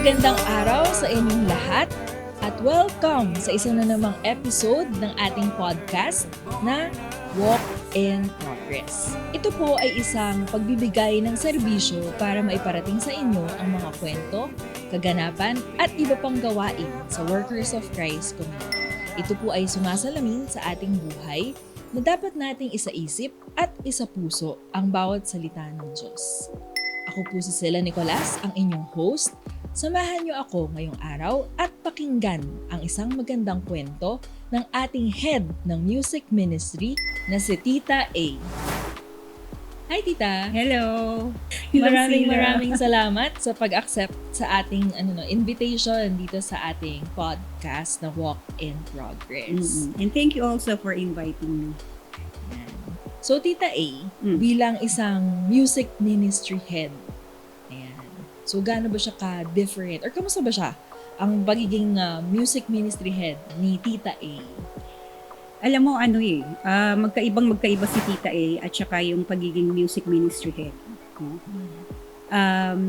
Magandang araw sa inyong lahat at welcome sa isa na namang episode ng ating podcast na Walk in Progress. Ito po ay isang pagbibigay ng serbisyo para maiparating sa inyo ang mga kwento, kaganapan at iba pang gawain sa Workers of Christ Community. Ito po ay sumasalamin sa ating buhay na dapat nating isaisip at isapuso ang bawat salita ng Diyos. Ako po si Sela Nicolas, ang inyong host. Samahan niyo ako ngayong araw at pakinggan ang isang magandang kwento ng ating head ng music ministry na si Tita A. Hi Tita! Hello! Maraming salamat sa pag-accept sa ating invitation dito sa ating podcast na Walk in Progress. And thank you also for inviting me. So Tita A, bilang isang music ministry head, so, gaano ba siya ka-different? Or kamusta ba siya? Ang pagiging music ministry head ni Tita A. Alam mo, magkaiba si Tita A at saka yung pagiging music ministry head. No?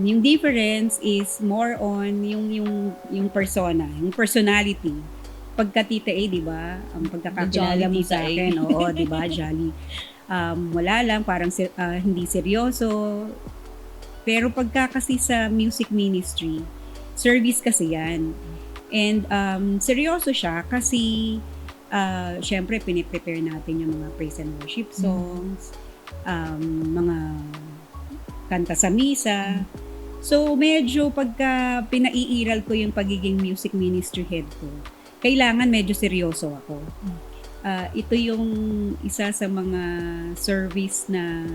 Yung difference is more on yung persona, yung personality. Pagka Tita A, di ba? Ang pagkakakilala mo sa akin, oo, di ba? Jolly. Wala lang, parang hindi seryoso. Pero pagka kasi sa music ministry, service kasi yan. And seryoso siya kasi syempre piniprepare natin yung mga praise and worship songs, mga kanta sa misa. So medyo pagka pinaiiral ko yung pagiging music ministry head ko, kailangan medyo seryoso ako. Ito yung isa sa mga service na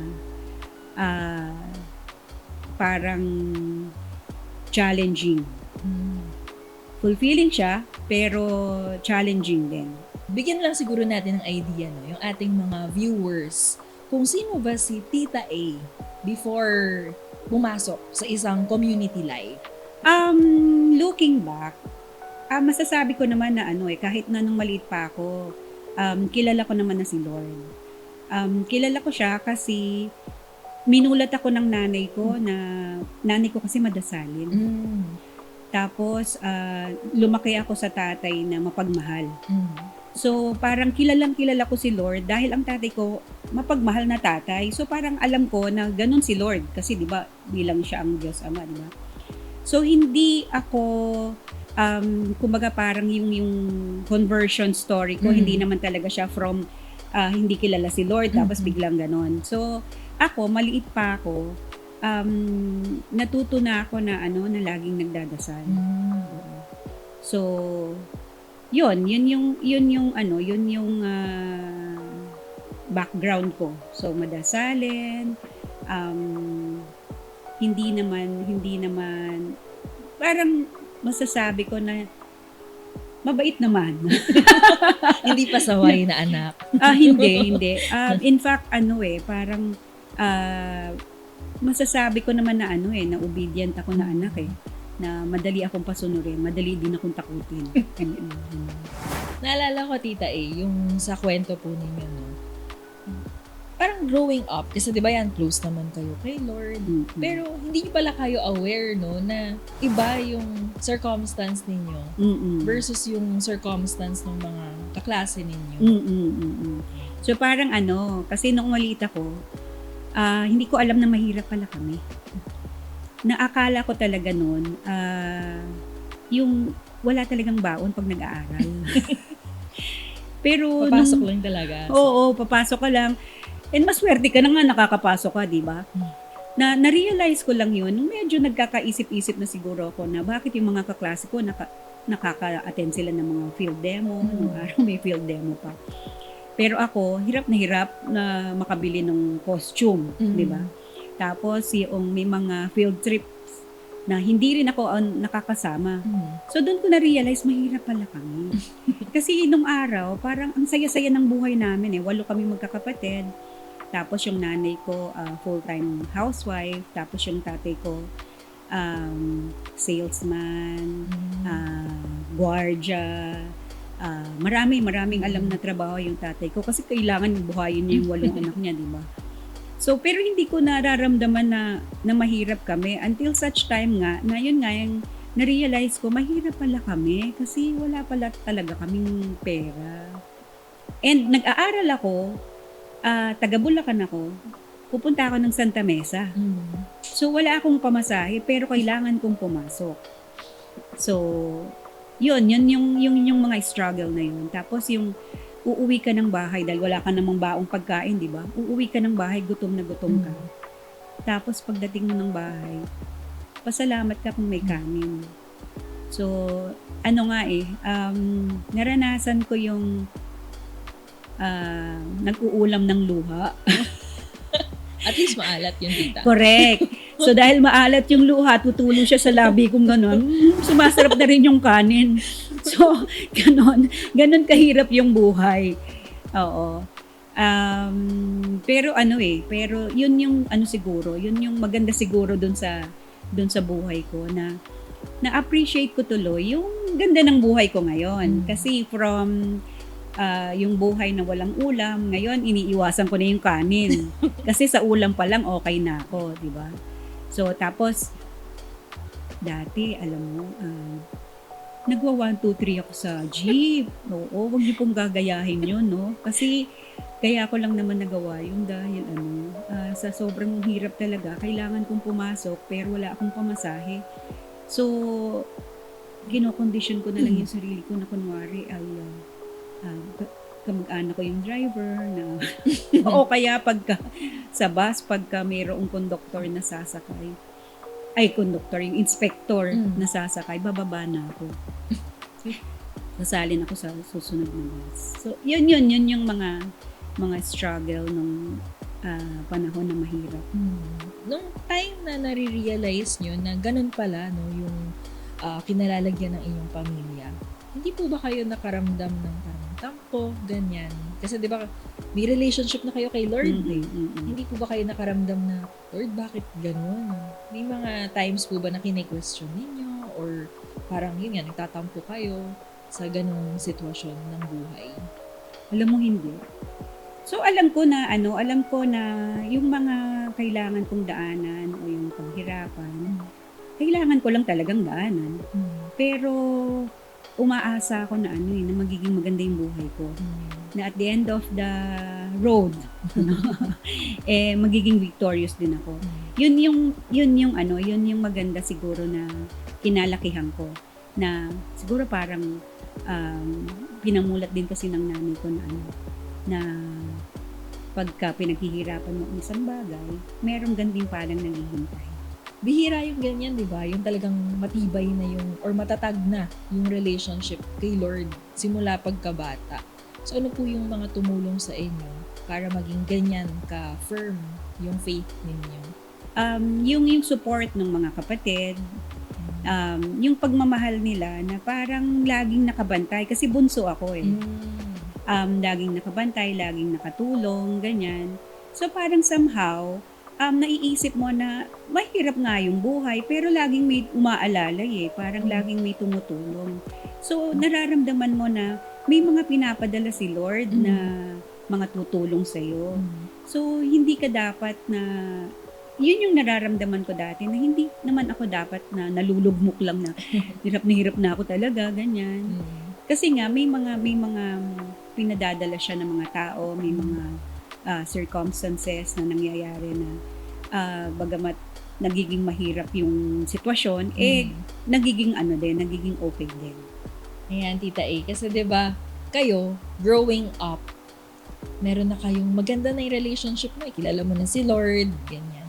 parang challenging. Fulfilling siya, pero challenging din. Bigyan lang siguro natin ng idea, yung ating mga viewers, kung sino ba si Tita A before pumasok sa isang community life. Looking back, masasabi ko naman na kahit na nung maliit pa ako, kilala ko naman na si Lord. Kilala ko siya kasi minulat ako ng nanay ko kasi madasalin. Tapos, lumaki ako sa tatay na mapagmahal. So, parang kilala ko si Lord dahil ang tatay ko mapagmahal na tatay. So, parang alam ko na ganun si Lord kasi 'di ba bilang siya ang Diyos Ama, 'di ba? So, hindi ako kumbaga parang yung conversion story ko, hindi naman talaga siya from hindi kilala si Lord tapos biglang ganun. So, ako, maliit pa ako, natuto na ako na laging nagdadasal. So, yun yung background ko. So, madasalin, hindi naman, parang masasabi ko na mabait naman. Hindi pasaway na anak. Hindi. In fact, parang masasabi ko naman na na obedient ako na anak na madali akong pasunurin, madali din akong takutin. Naalala ko Tita A, yung sa kwento po ninyo, parang growing up, kasi 'di ba yan, close naman kayo kay Lord. Pero hindi pala kayo aware na iba yung circumstance ninyo versus yung circumstance ng mga kaklase ninyo. So parang kasi nung maliit ako, hindi ko alam na mahirap pala kami. Naakala ko talaga noon, yung wala talagang baon pag nag-aaral. Pero papasok lang talaga. Oo, papasok ka lang. And maswerte ka na nga nakakapasok ka, di ba? Na-realize ko lang yun, nung medyo nagkakaisip-isip na siguro ako na bakit yung mga kaklase ko nakaka-attend sila ng mga field demo, nung araw may field demo pa. Pero ako, hirap na makabili ng costume, di ba? Tapos yung may mga field trips na hindi rin ako nakakasama. So doon ko na-realize, mahirap pala kami. Kasi nung araw, parang ang saya-saya ng buhay namin 8 kami magkakapatid. Tapos yung nanay ko, full-time housewife. Tapos yung tatay ko, salesman, guardia. Maraming alam na trabaho yung tatay ko. Kasi kailangan buhayin niya yung 8 anak niya, di ba? So, pero hindi ko nararamdaman na mahirap kami until such time nga, na yun nga yung na-realize ko, mahirap pala kami kasi wala pala talaga kaming pera. And nag-aaral ako, taga Bulacan ako, pupunta ako ng Santa Mesa. So, wala akong pamasahe, pero kailangan kong pumasok. So, yun yung mga struggle na yun. Tapos yung uuwi ka ng bahay dahil wala ka namang baong pagkain, di ba? Uuwi ka ng bahay, gutom na gutom ka. Tapos pagdating mo ng bahay, pasalamat ka kung may kanin. So, naranasan ko yung nag-uulam ng luha. At least maalat yun, tita. Correct. So, dahil maalat yung luha, tutulong siya sa labi kung gano'n. Sumasarap na rin yung kanin. So, ganon kahirap yung buhay. Oo. Pero yun yung yun yung maganda siguro dun sa buhay ko na-appreciate ko tuloy yung ganda ng buhay ko ngayon. Kasi from yung buhay na walang ulam, ngayon iniiwasan ko na yung kanin. Kasi sa ulam pa lang okay na ako, di ba? So, tapos, dati, alam mo, nagwa 1, 2, 3 ako sa jeep. Oo, wag niyo pong gagayahin yun, no? Kasi, kaya ko lang naman nagawa yun dahil sa sobrang hirap talaga, kailangan kong pumasok pero wala akong pamasahe. So, kinokondisyon ko na lang yung sarili ko na kunwari ay kamag-anak ko yung driver na o kaya pagka sa bus, pagka mayroong conductor na sasakay, yung inspector na sasakay, bababa na ako. Sasalin ako sa susunod na bus. So, yun yung mga struggle nung panahon na mahirap. Nung time na nare-realize nyo na ganun pala, no, yung kinalalagyan ng inyong pamilya, hindi po ba kayo nakaramdam ng parang tampo, ganyan? Kasi di ba, may relationship na kayo kay Lord. Hindi po ba kayo nakaramdam na, Lord, bakit ganun? May mga times po ba na kine-question ninyo? Or parang yun nga, nagtatampo kayo sa ganung sitwasyon ng buhay? Alam mo, hindi. So, alam ko na yung mga kailangan kong daanan o yung paghirapan, kailangan ko lang talagang daanan. Pero, umaasa ako na na magiging maganda yung buhay ko. Na at the end of the road, magiging victorious din ako. Yun yung maganda siguro na kinalakihan ko. Na siguro parang pinamulat din kasi ng nanay ko na pagka pinaghihirapan mo ang isang bagay, merong ganding palang naghihintay. Bihira yung ganyan, di ba? Yung talagang matibay na yung, or matatag na yung relationship kay Lord simula pagkabata. So, ano po yung mga tumulong sa inyo para maging ganyan ka-firm yung faith ninyo? Yung support ng mga kapatid, yung pagmamahal nila na parang laging nakabantay. Kasi bunso ako laging nakabantay, laging nakatulong, ganyan. So, parang somehow, naiisip mo na mahirap nga yung buhay pero laging may umaalalay parang laging may tumutulong. So nararamdaman mo na may mga pinapadala si Lord na mga tutulong sa'yo. So hindi ka dapat na, yun yung nararamdaman ko dati na hindi naman ako dapat na nalulugmok lang na hirap na ako talaga, ganyan. Kasi nga may mga pinadadala siya ng mga tao, may mga circumstances na nangyayari na bagamat nagiging mahirap yung sitwasyon, nagiging okay din. Ayan, Tita A. Kasi 'di ba, kayo, growing up, meron na kayong maganda na yung relationship mo. Kilala mo na si Lord, ganyan.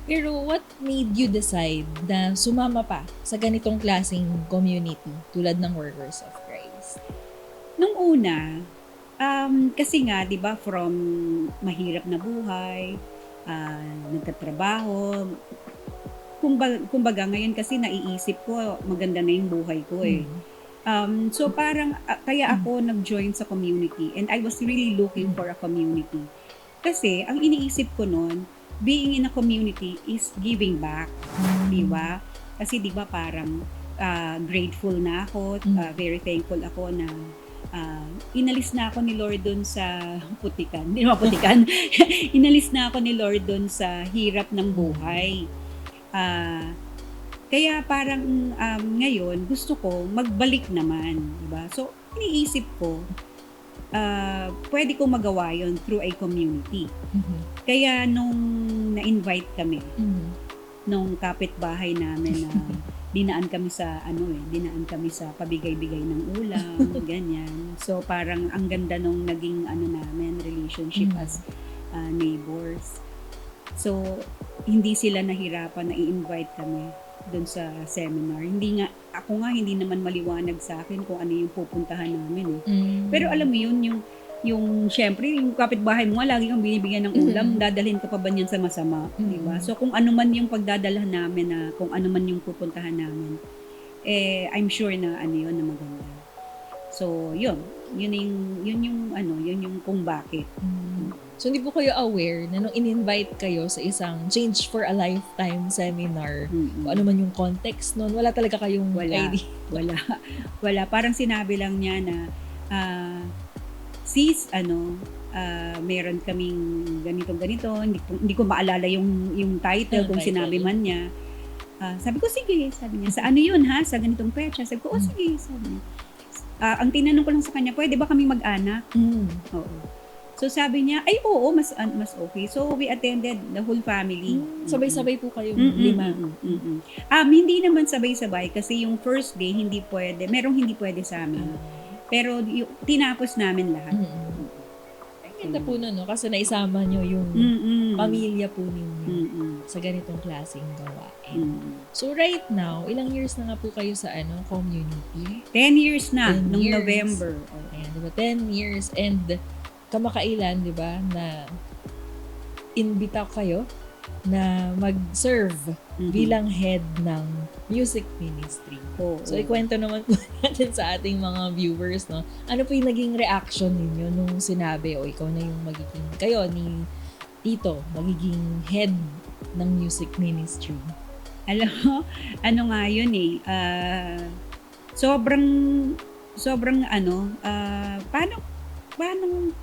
Pero what made you decide na sumama pa sa ganitong klaseng community tulad ng Workers of Christ? Nung una, kasi nga, di ba, from mahirap na buhay, nagtatrabaho, kumbaga ngayon kasi naiisip ko, maganda na yung buhay ko so parang, kaya ako nag-join sa community and I was really looking for a community. Kasi, ang iniisip ko noon, being in a community is giving back, di ba? Kasi di ba parang grateful na ako, very thankful ako na inalis na ako ni Lord doon sa putikan. Hindi naman putikan. Inalis na ako ni Lord doon sa hirap ng buhay. Kaya parang ngayon gusto ko magbalik naman, 'di ba? So iniisip ko pwede ko magawa 'yon through a community. Mhm. Kaya nung na-invite kami Mhm. nung kapitbahay namin na dinaan kami sa pabigay-bigay ng ulam, ganyan. So parang ang ganda nung naging namin relationship Mhm. as neighbors. So hindi sila nahirapan na i-invite kami doon sa seminar. Ako nga hindi naman maliwanag sa akin kung ano yung pupuntahan namin eh. Pero alam mo yun, yung syempre, yung kapitbahay mo nga, lagi kang binibigyan ng ulam, dadalhin ka pa ba niyan sa masama, di ba? So kung ano man yung pagdadalhan namin na, kung ano man yung pupuntahan namin, I'm sure na yun na maganda. So yun yung kung bakit. So hindi po kayo aware na nung in-invite kayo sa isang Change for a Lifetime seminar, kung ano man yung context nun, wala talaga kayong idea? Wala. Parang sinabi lang niya na, sis, meron kaming ganito, hindi ko maalala yung title kung sinabi man niya. Sabi ko, sige, sabi niya, sa ano yun ha? Sa ganitong petsa? Sabi ko, sige, sabi niya. Ang tinanong ko lang sa kanya, pwede ba kami mag-anak? Oo. So sabi niya, ay oo, mas okay. So we attended the whole family. Sabay-sabay po kayong 5? Hindi naman sabay-sabay kasi yung first day hindi pwede. Merong hindi pwede sa amin. Pero tinapos namin lahat. Ganda po no? Kasi naisama nyo yung pamilya po ninyo sa ganitong klaseng gawain. So right now, ilang years na nga po kayo sa community? 10 years na, 10 nung years. November. Ayan, diba? 10 years and kamakailan, di ba, na inbita kayo na mag-serve bilang head ng music ministry. So, ikwento naman po natin sa ating mga viewers, no? Ano po yung naging reaction ninyo nung sinabi, ikaw na yung kayo ni Tito, magiging head ng music ministry? Alam mo, nga yun sobrang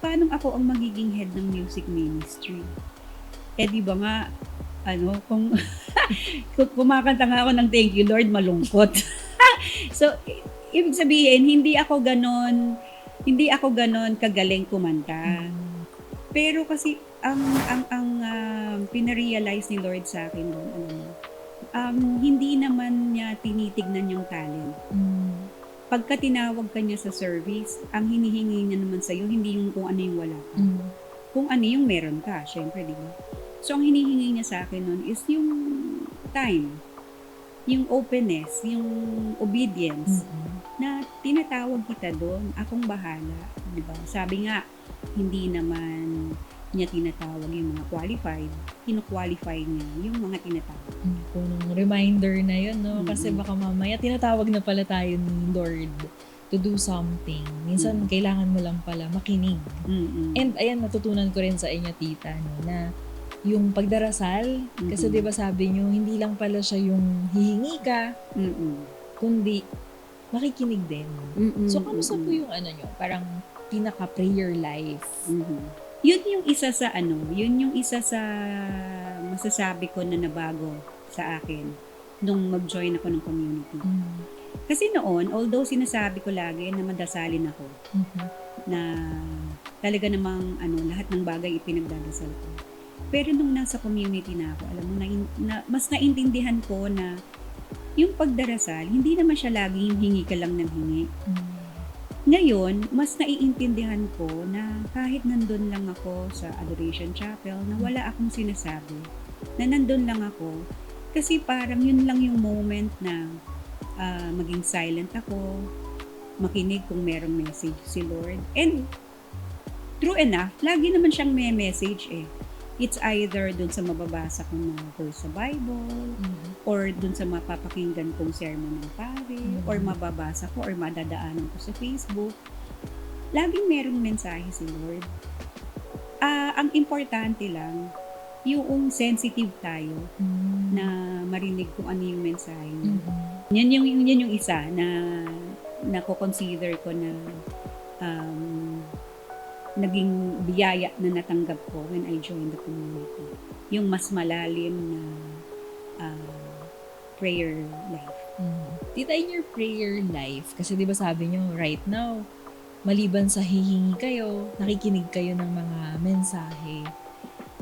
paano ako ang magiging head ng music ministry? Di ba nga, kung kumakanta nga ako ng Thank You Lord, malungkot. So, ibig sabihin, hindi ako ganon kagaling kumanta. Pero kasi, ang pinarealize ni Lord sa akin doon, hindi naman niya tinitignan yung talent. Pagka tinawag ka niya sa service, ang hinihingi niya naman sa'yo, hindi yung kung ano yung wala ka. Kung ano yung meron ka, syempre, di ba? So, ang hinihingi niya sa akin nun is yung time, yung openness, yung obedience, na tinatawag kita doon, akong bahala, di ba? Sabi nga, hindi naman niya tinatawag yung mga qualified, kino-qualify niya yung mga tinatawag. Punong reminder na yun, no? Kasi baka mamaya tinatawag na pala tayo ni Lord to do something. Minsan, kailangan mo lang pala makinig. And ayan, natutunan ko rin sa inyo, tita, no, na yung pagdarasal, kasi di ba sabi nyo, hindi lang pala siya yung hihingi ka, kundi makikinig din. So, kamusta po yung nyo? Parang pinaka-prayer life? Yun yung isa sa masasabi ko na nabago sa akin nung mag-join ako ng community. Kasi noon, although sinasabi ko lagi na madasalin ako, na talaga namang lahat ng bagay ipinagdadasal ko. Pero nung nasa community na ako, alam mo, mas naintindihan ko na yung pagdarasal, hindi naman siya laging hingi ka lang ng hingi. Ngayon, mas naiintindihan ko na kahit nandun lang ako sa Adoration Chapel, na wala akong sinasabi, na nandun lang ako, kasi parang yun lang yung moment na maging silent ako, makinig kung merong message si Lord. And true enough, lagi naman siyang may message It's either dun sa mababasa ko na verse sa Bible, or dun sa mapapakinggan kong sermon ng pare, or mababasa ko, or madadaanan ko sa Facebook. Laging merong mensahe si Lord. Ang importante lang, yung sensitive tayo na marinig kung ano yung mensahe niya. Yan yung isa na ko-consider ko na naging biyaya na natanggap ko when I joined the community. Yung mas malalim na prayer life. Tita, in your prayer life, kasi di ba sabi nyo, right now, maliban sa hihingi kayo, nakikinig kayo ng mga mensahe,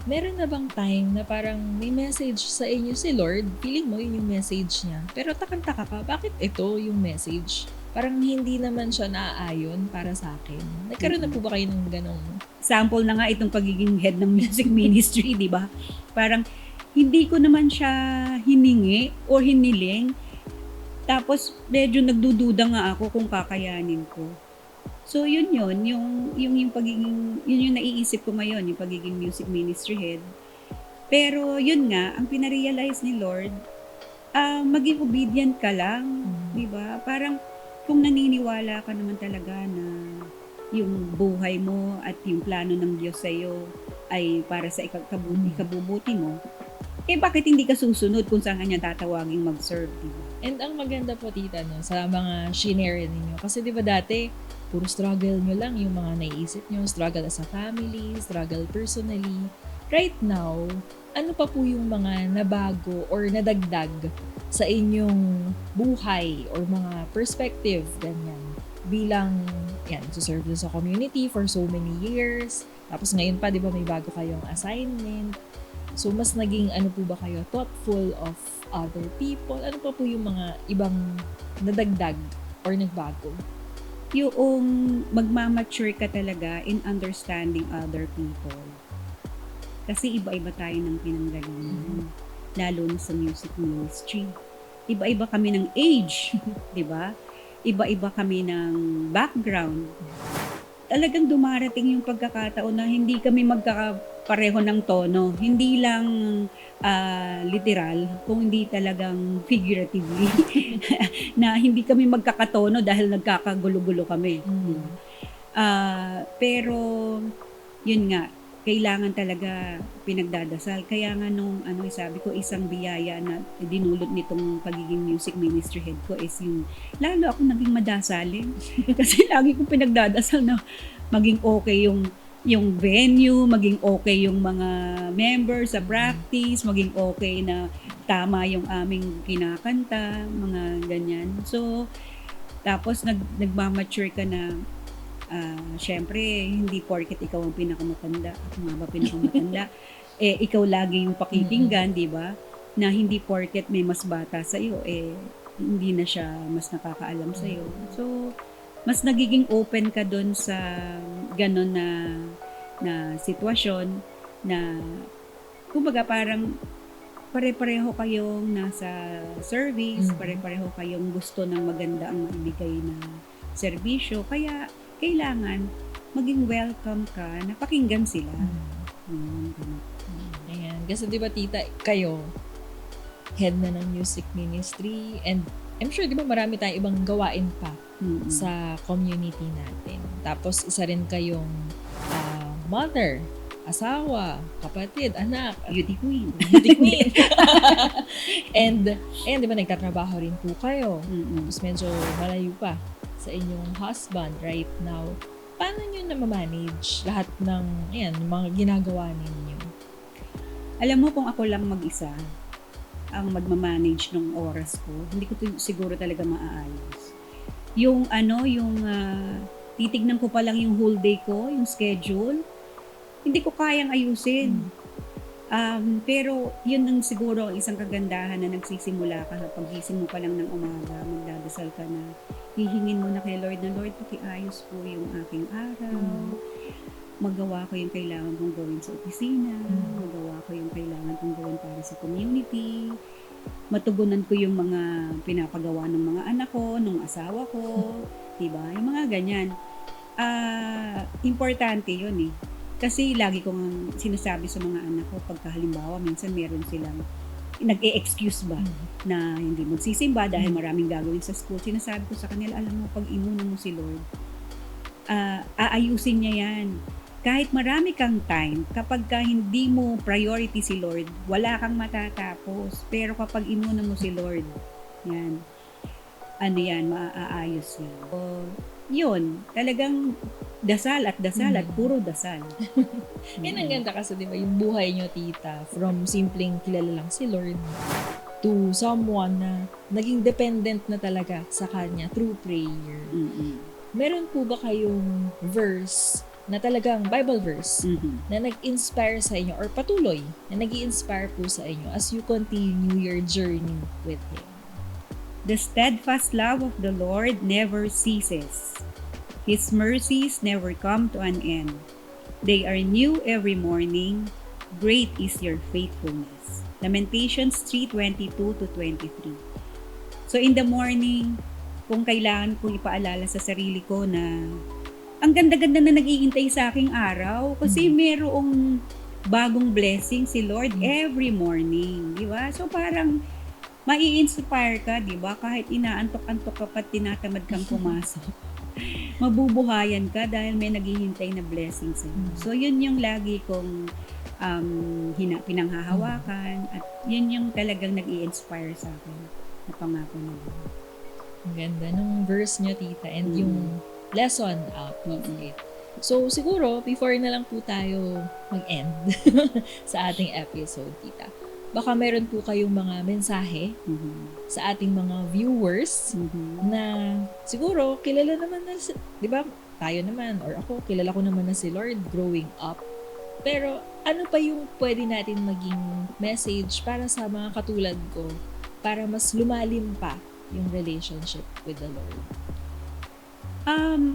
meron na bang time na parang may message sa inyo si Lord, feeling mo yun yung message niya, pero takang-taka ka, bakit ito yung message? Parang hindi naman siya naaayon para sa akin. Nagkaroon na po ba kayo ng ganong? Sample na nga itong pagiging head ng music ministry, di ba? Parang hindi ko naman siya hiningi o hiniling. Tapos medyo nagdududa nga ako kung kakayanin ko. So yung pagiging, yun yung naiisip ko ngayon, yung pagiging music ministry head. Pero yun nga, ang pinarealize ni Lord, maging obedient ka lang, di ba? Parang kung naniniwala ka naman talaga na yung buhay mo at yung plano ng Diyos sa'yo ay para sa ikabubuti mo, bakit hindi ka susunod kung saan kanya tatawaging mag-serve, diba? And ang maganda po, tita, no, sa mga shinare ninyo, kasi di ba dati, puro struggle nyo lang yung mga naiisip nyo, struggle as a family, struggle personally. Right now, ano pa po yung mga nabago or nadagdag sa inyong buhay or mga perspective, ganyan, bilang, to serve sa community for so many years, tapos ngayon pa, di ba, may bago kayong assignment. So, mas naging ano po ba kayo, thoughtful of other people? Ano pa po yung mga ibang nadagdag or nagbago? Yung magmamature ka talaga in understanding other people. Kasi iba-iba tayo ng pinanggalingan. Lalo na sa music ministry. Iba-iba kami ng age, di ba? Iba-iba kami ng background. Talagang dumarating yung pagkakataon na hindi kami magkakapareho ng tono. Hindi lang literal, kung hindi talagang figuratively. Na hindi kami magkakatono dahil nagkakagulo-gulo kami. Pero, yun nga, kailangan talaga pinagdadasal. Kaya nga sabi ko, isang biyaya na dinulot nitong pagiging music ministry head ko is yung, lalo ako naging madasalin. Kasi lagi ko pinagdadasal na maging okay yung venue, maging okay yung mga members sa practice, maging okay na tama yung aming kinakanta, mga ganyan. So, tapos nagmamature ka na, syempre, hindi porket ikaw ang pinakamatanda, ako nga ba pinakamatanda, ikaw lagi yung pakikinggan, di ba? Na hindi porket may mas bata sa iyo, hindi na siya mas nakakaalam sa iyo. So, mas nagiging open ka doon sa ganon na sitwasyon na, kumbaga parang pare-pareho kayong nasa service, pare-pareho kayong gusto ng maganda ang maibigay na serbisyo. Kaya, kailangan maging welcome ka na pakinggan sila. Ayan. Kasi di ba, tita, kayo, head na ng music ministry, and I'm sure, di ba, marami tayong ibang gawain pa sa community natin. Tapos, isa rin kayong mother, asawa, kapatid, anak, Beauty queen. and di ba, nagtatrabaho rin po kayo. Tapos medyo malayo pa sa inyong husband right now. Paano nyo na-manage lahat ng mga ginagawa ninyo? Alam mo, kung ako lang mag-isa ang magmamanage ng oras ko, hindi ko siguro talaga maaayos. Yung titignan ko pa lang yung whole day ko, yung schedule, hindi ko kayang ayusin. Pero yun ang siguro ang isang kagandahan na nagsisimula ka sa paggising mo pa lang ng umaga, magdadasal ka na, hihingin mo na kay Lord na, Lord, pakiayos po yung aking araw, magawa ko yung kailangan kong gawin sa opisina, magawa ko yung kailangan kong gawin para sa community, matugunan ko yung mga pinapagawa ng mga anak ko, ng asawa ko, diba? Yung mga ganyan. Importante yun eh. Kasi lagi kong sinasabi sa mga anak ko, pagka halimbawa, minsan meron silang nag-e-excuse ba na hindi magsisimba dahil maraming gagawin sa school. Sinasabi ko sa kanila, alam mo, pag inuna mo si Lord, aayusin niya yan. Kahit marami kang time, kapag ka hindi mo priority si Lord, wala kang matatapos. Pero kapag inuna mo si Lord, yan, maaayos yan. So, yun, talagang dasal at puro dasal. Yan ang ganda kasi, di ba, yung buhay nyo, tita, from simpleng kilala lang si Lord to someone na naging dependent na talaga sa kanya through prayer. Meron po ba kayong verse na talagang Bible verse na nag-inspire sa inyo or patuloy na nag-i-inspire po sa inyo as you continue your journey with Him? The steadfast love of the Lord never ceases. His mercies never come to an end. They are new every morning. Great is your faithfulness. Lamentations 3:22-23. So in the morning, kung kailangan kong ipaalala sa sarili ko na ang ganda-ganda na nag-iintay sa aking araw kasi merong bagong blessing si Lord every morning, di ba? So parang mai-inspire ka, di ba? Kahit inaantok-antok ka pa, tinatamad kang pumasok. Mabubuhayan ka dahil may naghihintay na blessing sa iyo. So yun yung lagi kong pinanghahawakan at yun yung talagang nag-i-inspire sa akin na pangako na yun. Ang ganda nung verse nyo, tita, and yung lesson out of it. So, siguro, before na lang po tayo mag-end sa ating episode, tita, baka meron po kayong mga mensahe sa ating mga viewers na siguro, kilala naman na, di ba, tayo naman, or ako, kilala ko naman na si Lord growing up. Pero, ano pa yung pwede natin maging message para sa mga katulad ko para mas lumalim pa yung relationship with the Lord?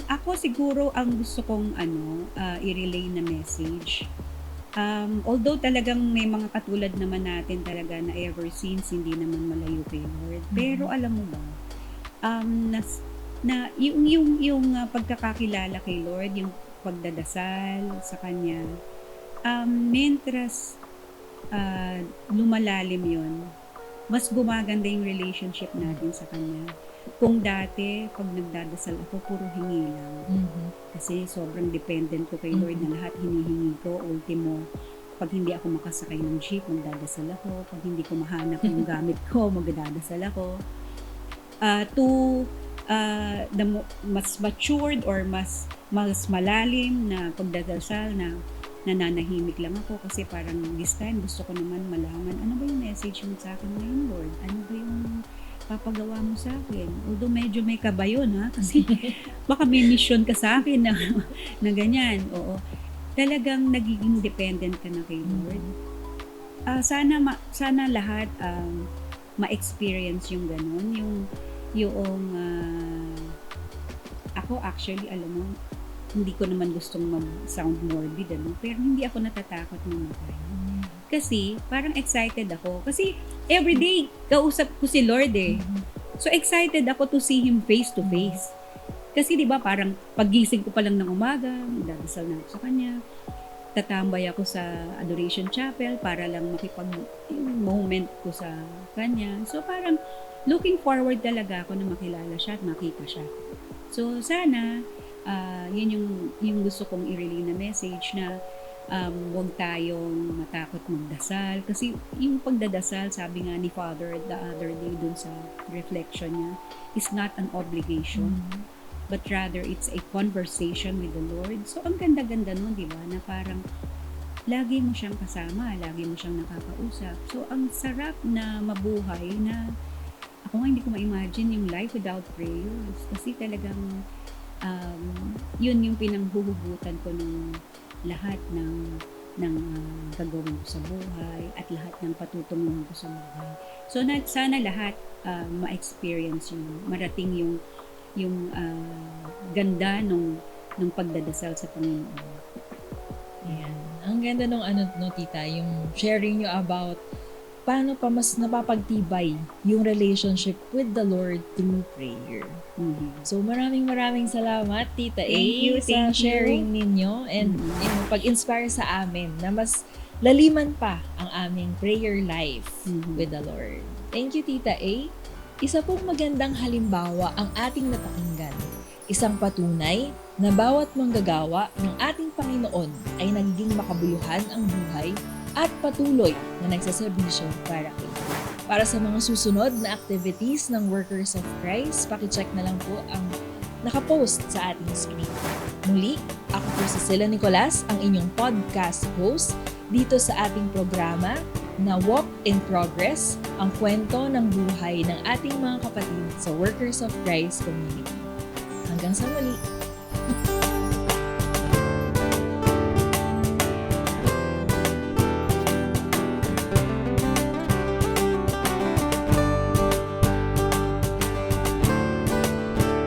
Ako siguro ang gusto kong i-relay na message. Although talagang may mga katulad naman natin talaga na ever since hindi naman malayo kay Lord. Pero alam mo ba, yung pagkakakilala kay Lord, yung pagdadasal sa Kanya, mentras lumalalim yun, mas gumaganda yung relationship natin sa Kanya. Kung dati, pag nagdadasal ako, puro hingi lang. Kasi sobrang dependent ko kay Lord na lahat hinihingi ko. Ultimo, pag hindi ako makasakay ng jeep, magdadasal ako. Pag hindi ko mahanap yung gamit ko, magdadasal ako. Mas matured or mas malalim na pagdadasal na nananahimik lang ako kasi parang this time gusto ko naman malaman ano ba yung message mo sa akin ngayon, Lord? Ano ba yung papagawa mo sa akin? Although medyo may kaba yun, kasi baka may mission ka sa akin na ganyan. Oo. Talagang nagiging dependent ka na kay Lord. Sana lahat ma-experience yung ganun. Ako actually, alam mo, hindi ko naman gustong mag-sound morbid, pero hindi ako natatakot mamatay. Kasi parang excited ako. Kasi everyday, kausap ko si Lord So excited ako to see Him face to face. Kasi di ba parang pagising ko pa lang ng umaga, magdadasal na ako sa Kanya. Tatambay ako sa Adoration Chapel para lang makipag-moment ko sa Kanya. So parang looking forward talaga ako na makilala siya at makita siya. So sana, yun yung gusto kong i-relay na message na huwag tayong matakot magdasal. Kasi yung pagdadasal, sabi nga ni Father the other day dun sa reflection niya, is not an obligation, but rather it's a conversation with the Lord. So, ang ganda-ganda nun, di ba? Na parang lagi mo siyang kasama, lagi mo siyang nakakausap. So, ang sarap na mabuhay na ako nga hindi ko ma-imagine yung life without prayers. Kasi talagang yun yung pinanghuhugutan ko ng lahat ng gagawin ko sa buhay at lahat ng patutunguhan ko sa buhay. So sana lahat ma-experience yung marating yung ganda nung pagdadasal sa Panginoon. Ayan. Ang ganda nung tita, yung sharing nyo about paano pa mas napapagtibay yung relationship with the Lord through prayer. So, maraming salamat, Tita A, sa sharing ninyo and pag-inspire sa amin na mas laliman pa ang aming prayer life with the Lord. Thank you, Tita A. Isa pong magandang halimbawa ang ating napakinggan. Isang patunay na bawat manggagawa ng ating Panginoon ay nagiging makabuluhan ang buhay at patuloy na nagsasabisyo para kay Lord. Para sa mga susunod na activities ng Workers of Christ, pakicheck na lang po ang nakapost sa ating screen. Muli, ako po si Sila Nicolas, ang inyong podcast host dito sa ating programa na Walk in Progress, ang kwento ng buhay ng ating mga kapatid sa Workers of Christ Community. Hanggang sa muli!